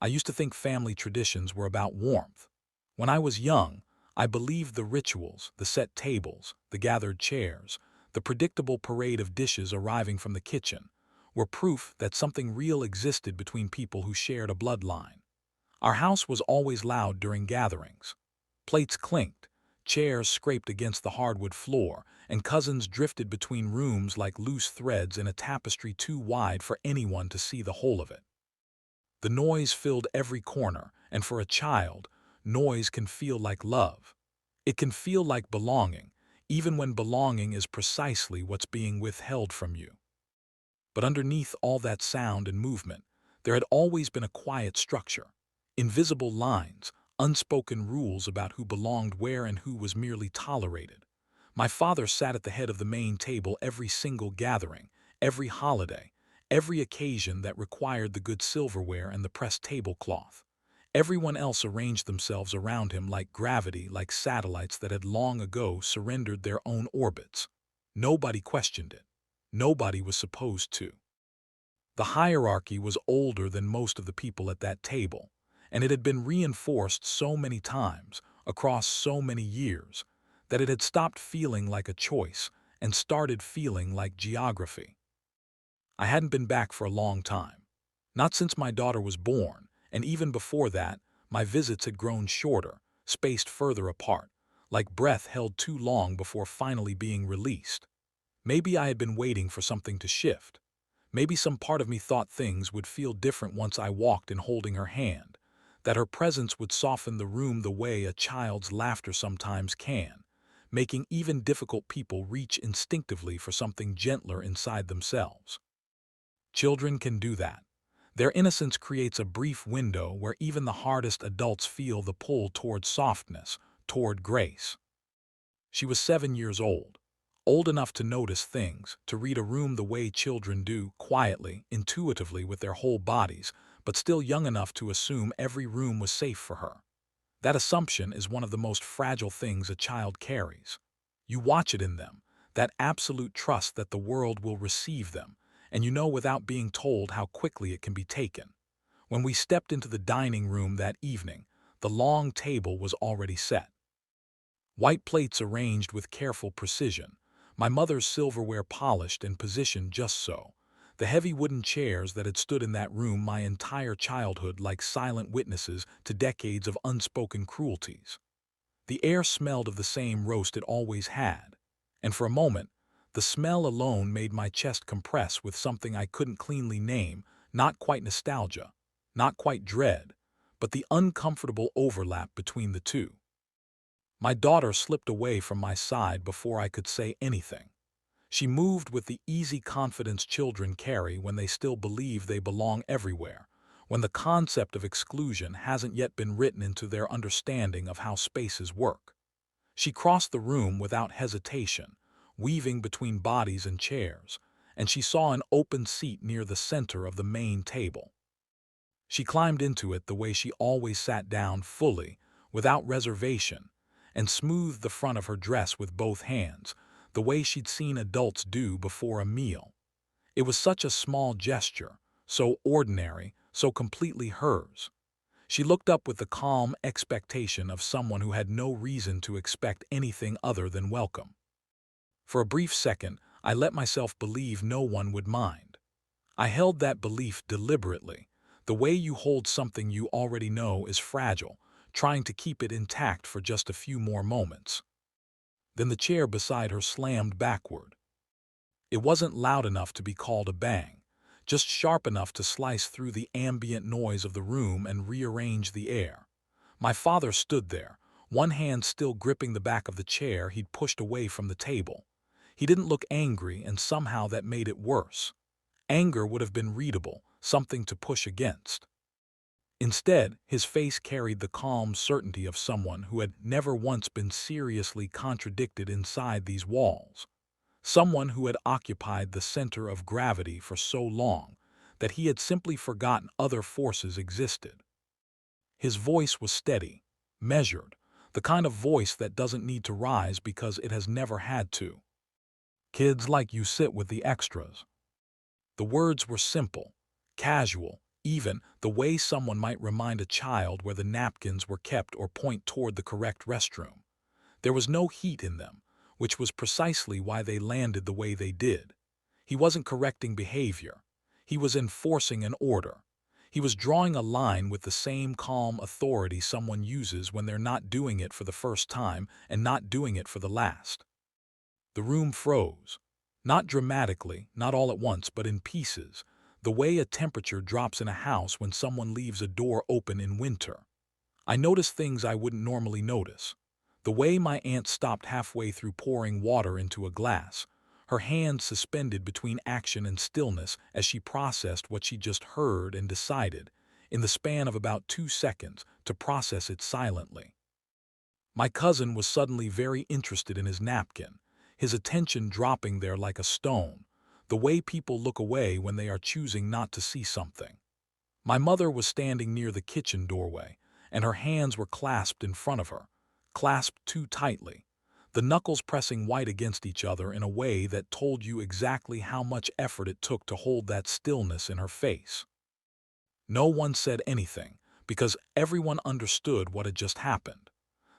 I used to think family traditions were about warmth. When I was young, I believed the rituals, the set tables, the gathered chairs, the predictable parade of dishes arriving from the kitchen, were proof that something real existed between people who shared a bloodline. Our house was always loud during gatherings. Plates clinked, chairs scraped against the hardwood floor, and cousins drifted between rooms like loose threads in a tapestry too wide for anyone to see the whole of it. The noise filled every corner, and for a child, noise can feel like love. It can feel like belonging, even when belonging is precisely what's being withheld from you. But underneath all that sound and movement, there had always been a quiet structure. Invisible lines, unspoken rules about who belonged where and who was merely tolerated. My father sat at the head of the main table every single gathering, every holiday, every occasion that required the good silverware and the pressed tablecloth. Everyone else arranged themselves around him like gravity, like satellites that had long ago surrendered their own orbits. Nobody questioned it. Nobody was supposed to. The hierarchy was older than most of the people at that table, and it had been reinforced so many times, across so many years, that it had stopped feeling like a choice and started feeling like geography. I hadn't been back for a long time. Not since my daughter was born, and even before that, my visits had grown shorter, spaced further apart, like breath held too long before finally being released. Maybe I had been waiting for something to shift. Maybe some part of me thought things would feel different once I walked in holding her hand, that her presence would soften the room the way a child's laughter sometimes can, making even difficult people reach instinctively for something gentler inside themselves. Children can do that. Their innocence creates a brief window where even the hardest adults feel the pull toward softness, toward grace. She was 7 years old enough to notice things, to read a room the way children do, quietly, intuitively with their whole bodies, but still young enough to assume every room was safe for her. That assumption is one of the most fragile things a child carries. You watch it in them, that absolute trust that the world will receive them, and you know without being told how quickly it can be taken. When we stepped into the dining room that evening, the long table was already set. White plates arranged with careful precision, my mother's silverware polished and positioned just so, the heavy wooden chairs that had stood in that room my entire childhood like silent witnesses to decades of unspoken cruelties. The air smelled of the same roast it always had, and for a moment, the smell alone made my chest compress with something I couldn't cleanly name, not quite nostalgia, not quite dread, but the uncomfortable overlap between the two. My daughter slipped away from my side before I could say anything. She moved with the easy confidence children carry when they still believe they belong everywhere, when the concept of exclusion hasn't yet been written into their understanding of how spaces work. She crossed the room without hesitation, weaving between bodies and chairs, and she saw an open seat near the center of the main table. She climbed into it the way she always sat down, fully, without reservation, and smoothed the front of her dress with both hands, the way she'd seen adults do before a meal. It was such a small gesture, so ordinary, so completely hers. She looked up with the calm expectation of someone who had no reason to expect anything other than welcome. For a brief second, I let myself believe no one would mind. I held that belief deliberately, the way you hold something you already know is fragile, trying to keep it intact for just a few more moments. Then the chair beside her slammed backward. It wasn't loud enough to be called a bang, just sharp enough to slice through the ambient noise of the room and rearrange the air. My father stood there, one hand still gripping the back of the chair he'd pushed away from the table. He didn't look angry, and somehow that made it worse. Anger would have been readable, something to push against. Instead, his face carried the calm certainty of someone who had never once been seriously contradicted inside these walls. Someone who had occupied the center of gravity for so long that he had simply forgotten other forces existed. His voice was steady, measured, the kind of voice that doesn't need to rise because it has never had to. "Kids like you sit with the extras." The words were simple, casual, Even the way someone might remind a child where the napkins were kept or point toward the correct restroom. There was no heat in them, which was precisely why they landed the way they did. He wasn't correcting behavior. He was enforcing an order. He was drawing a line with the same calm authority someone uses when they're not doing it for the first time and not doing it for the last. The room froze. Not dramatically, not all at once, but in pieces, the way a temperature drops in a house when someone leaves a door open in winter. I noticed things I wouldn't normally notice. The way my aunt stopped halfway through pouring water into a glass, her hands suspended between action and stillness as she processed what she just heard and decided, in the span of about 2 seconds, to process it silently. My cousin was suddenly very interested in his napkin, his attention dropping there like a stone, the way people look away when they are choosing not to see something. My mother was standing near the kitchen doorway, and her hands were clasped in front of her, clasped too tightly, the knuckles pressing white against each other in a way that told you exactly how much effort it took to hold that stillness in her face. No one said anything, because everyone understood what had just happened.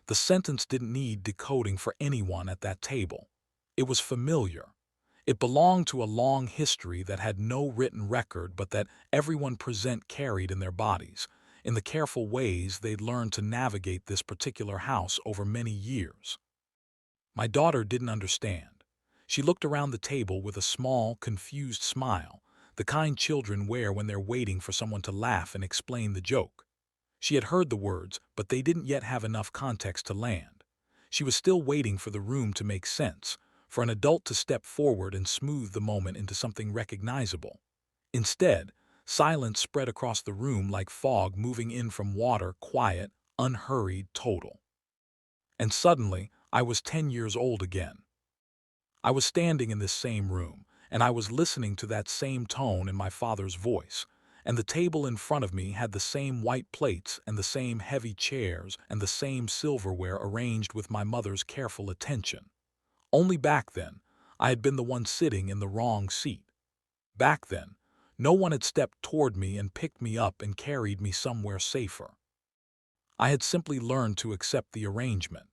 The sentence didn't need decoding for anyone at that table. It was familiar. It belonged to a long history that had no written record but that everyone present carried in their bodies, in the careful ways they'd learned to navigate this particular house over many years. My daughter didn't understand. She looked around the table with a small, confused smile, the kind children wear when they're waiting for someone to laugh and explain the joke. She had heard the words, but they didn't yet have enough context to land. She was still waiting for the room to make sense, for an adult to step forward and smooth the moment into something recognizable. Instead, silence spread across the room like fog moving in from water, quiet, unhurried, total. And suddenly, I was 10 years old again. I was standing in this same room, and I was listening to that same tone in my father's voice, and the table in front of me had the same white plates and the same heavy chairs and the same silverware arranged with my mother's careful attention. Only back then, I had been the one sitting in the wrong seat. Back then, no one had stepped toward me and picked me up and carried me somewhere safer. I had simply learned to accept the arrangement,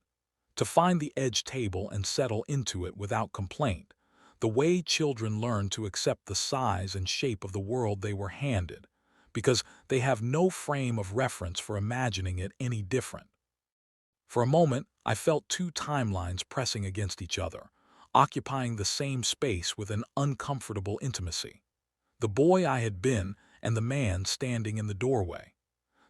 to find the edge table and settle into it without complaint, the way children learn to accept the size and shape of the world they were handed, because they have no frame of reference for imagining it any different. For a moment, I felt two timelines pressing against each other, occupying the same space with an uncomfortable intimacy. The boy I had been and the man standing in the doorway.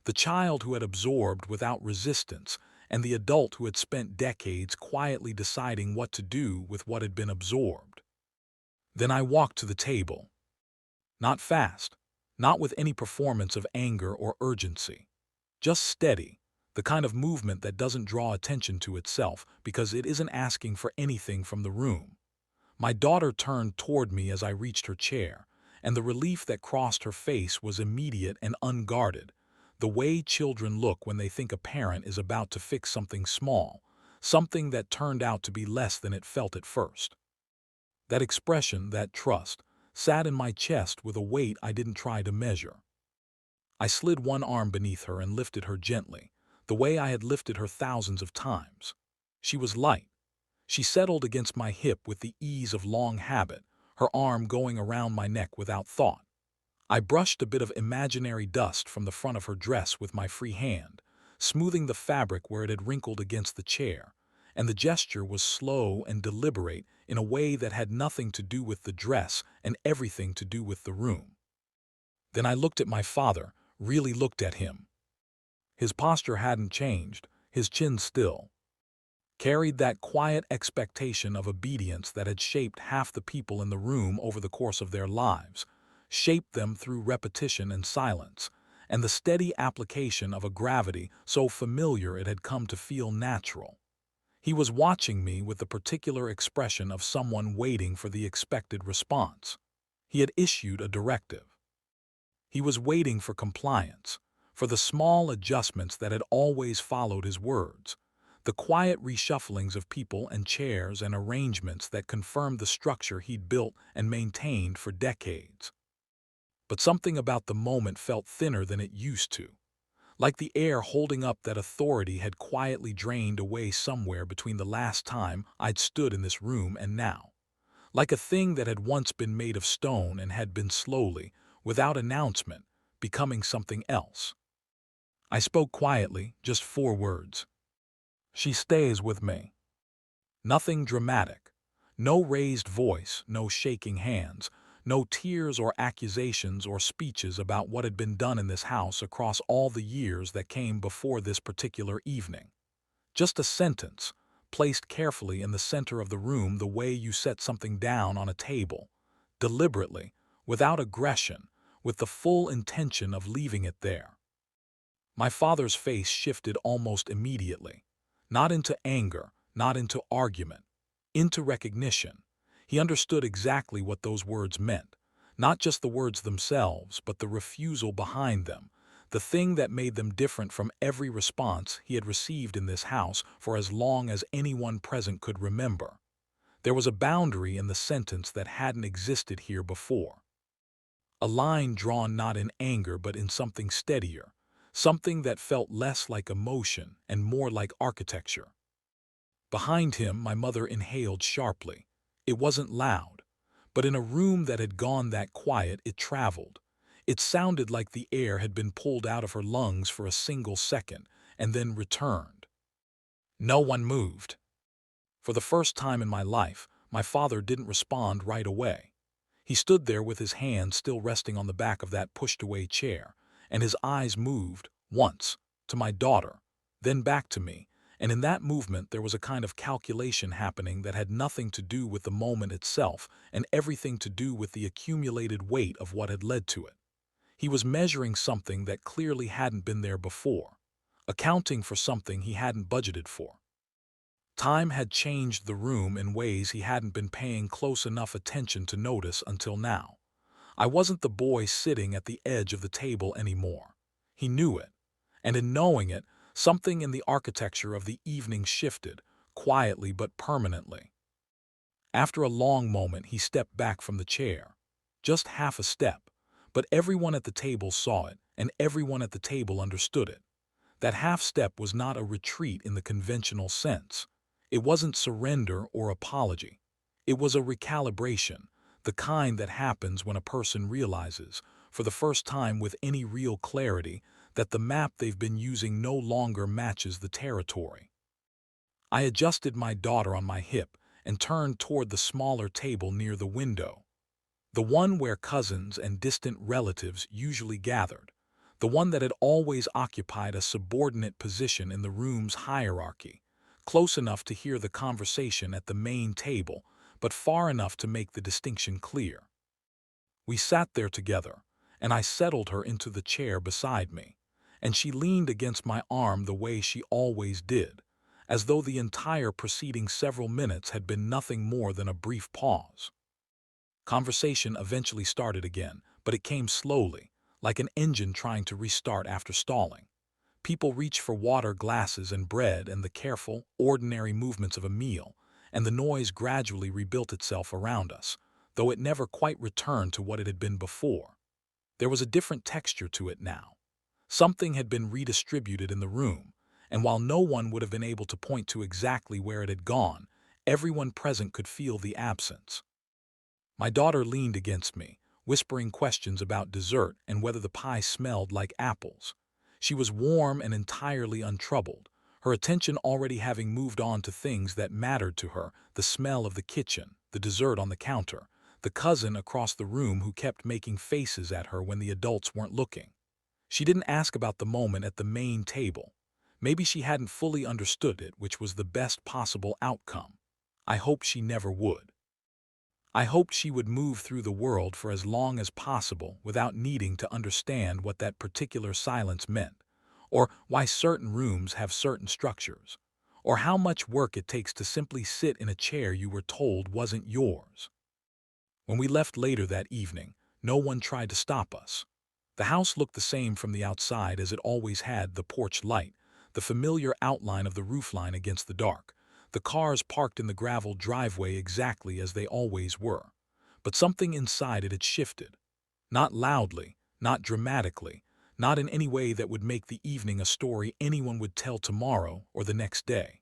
The child who had absorbed without resistance and the adult who had spent decades quietly deciding what to do with what had been absorbed. Then I walked to the table. Not fast, not with any performance of anger or urgency. Just steady, the kind of movement that doesn't draw attention to itself because it isn't asking for anything from the room. My daughter turned toward me as I reached her chair, and the relief that crossed her face was immediate and unguarded, the way children look when they think a parent is about to fix something small, something that turned out to be less than it felt at first. That expression, that trust, sat in my chest with a weight I didn't try to measure. I slid one arm beneath her and lifted her gently, the way I had lifted her thousands of times. She was light. She settled against my hip with the ease of long habit, her arm going around my neck without thought. I brushed a bit of imaginary dust from the front of her dress with my free hand, smoothing the fabric where it had wrinkled against the chair, and the gesture was slow and deliberate in a way that had nothing to do with the dress and everything to do with the room. Then I looked at my father, really looked at him. His posture hadn't changed, his chin still. Carried that quiet expectation of obedience that had shaped half the people in the room over the course of their lives, shaped them through repetition and silence, and the steady application of a gravity so familiar it had come to feel natural. He was watching me with the particular expression of someone waiting for the expected response. He had issued a directive. He was waiting for compliance, for the small adjustments that had always followed his words, the quiet reshufflings of people and chairs and arrangements that confirmed the structure he'd built and maintained for decades. but something about the moment felt thinner than it used to. Like the air holding up that authority had quietly drained away somewhere between the last time I'd stood in this room and now. Like a thing that had once been made of stone and had been slowly, without announcement, becoming something else. I spoke quietly, just 4 words. She stays with me. Nothing dramatic. No raised voice, no shaking hands, no tears or accusations or speeches about what had been done in this house across all the years that came before this particular evening. Just a sentence, placed carefully in the center of the room the way you set something down on a table, deliberately, without aggression, with the full intention of leaving it there. My father's face shifted almost immediately, not into anger, not into argument, into recognition. He understood exactly what those words meant, not just the words themselves, but the refusal behind them, the thing that made them different from every response he had received in this house for as long as anyone present could remember. There was a boundary in the sentence that hadn't existed here before. A line drawn not in anger but in something steadier, something that felt less like emotion and more like architecture. Behind him, my mother inhaled sharply. It wasn't loud, but in a room that had gone that quiet, it traveled. It sounded like the air had been pulled out of her lungs for a single second and then returned. No one moved. For the first time in my life, my father didn't respond right away. He stood there with his hand still resting on the back of that pushed-away chair, and his eyes moved, once, to my daughter, then back to me, and in that movement there was a kind of calculation happening that had nothing to do with the moment itself and everything to do with the accumulated weight of what had led to it. He was measuring something that clearly hadn't been there before, accounting for something he hadn't budgeted for. Time had changed the room in ways he hadn't been paying close enough attention to notice until now. I wasn't the boy sitting at the edge of the table anymore. He knew it, and in knowing it, something in the architecture of the evening shifted, quietly but permanently. After a long moment, he stepped back from the chair. Just half a step, but everyone at the table saw it, and everyone at the table understood it. That half step was not a retreat in the conventional sense. It wasn't surrender or apology. It was a recalibration, the kind that happens when a person realizes, for the first time with any real clarity, that the map they've been using no longer matches the territory. I adjusted my daughter on my hip and turned toward the smaller table near the window, the one where cousins and distant relatives usually gathered, the one that had always occupied a subordinate position in the room's hierarchy, close enough to hear the conversation at the main table, but far enough to make the distinction clear. We sat there together, and I settled her into the chair beside me, and she leaned against my arm the way she always did, as though the entire preceding several minutes had been nothing more than a brief pause. Conversation eventually started again, but it came slowly, like an engine trying to restart after stalling. People reached for water, glasses, and bread, and the careful, ordinary movements of a meal, and the noise gradually rebuilt itself around us, though it never quite returned to what it had been before. There was a different texture to it now. Something had been redistributed in the room, and while no one would have been able to point to exactly where it had gone, everyone present could feel the absence. My daughter leaned against me, whispering questions about dessert and whether the pie smelled like apples. She was warm and entirely untroubled, her attention already having moved on to things that mattered to her: the smell of the kitchen, the dessert on the counter, the cousin across the room who kept making faces at her when the adults weren't looking. She didn't ask about the moment at the main table. Maybe she hadn't fully understood it, which was the best possible outcome. I hoped she never would. I hoped she would move through the world for as long as possible without needing to understand what that particular silence meant, or why certain rooms have certain structures, or how much work it takes to simply sit in a chair you were told wasn't yours. When we left later that evening, no one tried to stop us. The house looked the same from the outside as it always had: the porch light, the familiar outline of the roofline against the dark, the cars parked in the gravel driveway exactly as they always were. But something inside it had shifted. Not loudly, not dramatically, not in any way that would make the evening a story anyone would tell tomorrow or the next day.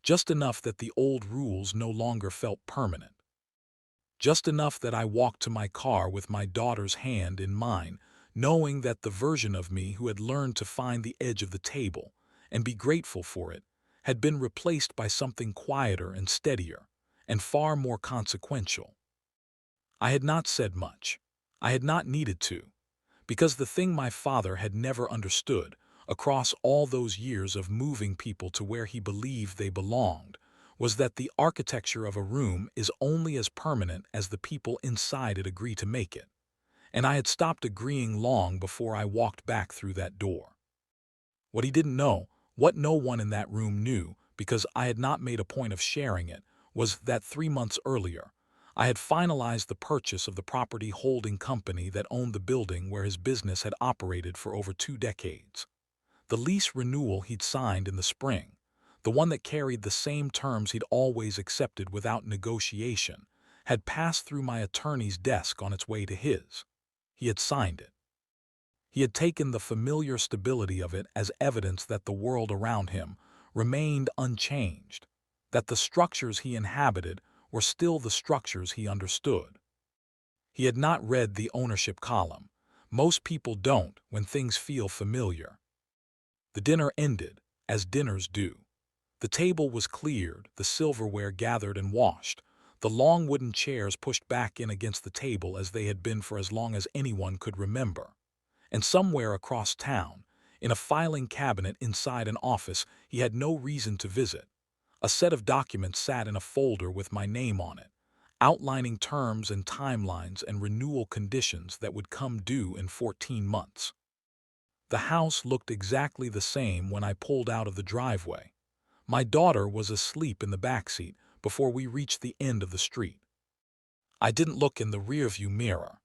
Just enough that the old rules no longer felt permanent. Just enough that I walked to my car with my daughter's hand in mine, knowing that the version of me who had learned to find the edge of the table and be grateful for it had been replaced by something quieter and steadier and far more consequential. I had not said much. I had not needed to, because the thing my father had never understood, across all those years of moving people to where he believed they belonged, was that the architecture of a room is only as permanent as the people inside it agree to make it. And I had stopped agreeing long before I walked back through that door. What he didn't know, what no one in that room knew, because I had not made a point of sharing it, was that 3 months earlier, I had finalized the purchase of the property holding company that owned the building where his business had operated for over 2 decades. The lease renewal he'd signed in the spring, the one that carried the same terms he'd always accepted without negotiation, had passed through my attorney's desk on its way to his. He had signed it. He had taken the familiar stability of it as evidence that the world around him remained unchanged, that the structures he inhabited were still the structures he understood. He had not read the ownership column. Most people don't when things feel familiar. The dinner ended, as dinners do. The table was cleared, the silverware gathered and washed, the long wooden chairs pushed back in against the table as they had been for as long as anyone could remember. And somewhere across town, in a filing cabinet inside an office he had no reason to visit, a set of documents sat in a folder with my name on it, outlining terms and timelines and renewal conditions that would come due in 14 months. The house looked exactly the same when I pulled out of the driveway. My daughter was asleep in the backseat before we reached the end of the street. I didn't look in the rearview mirror.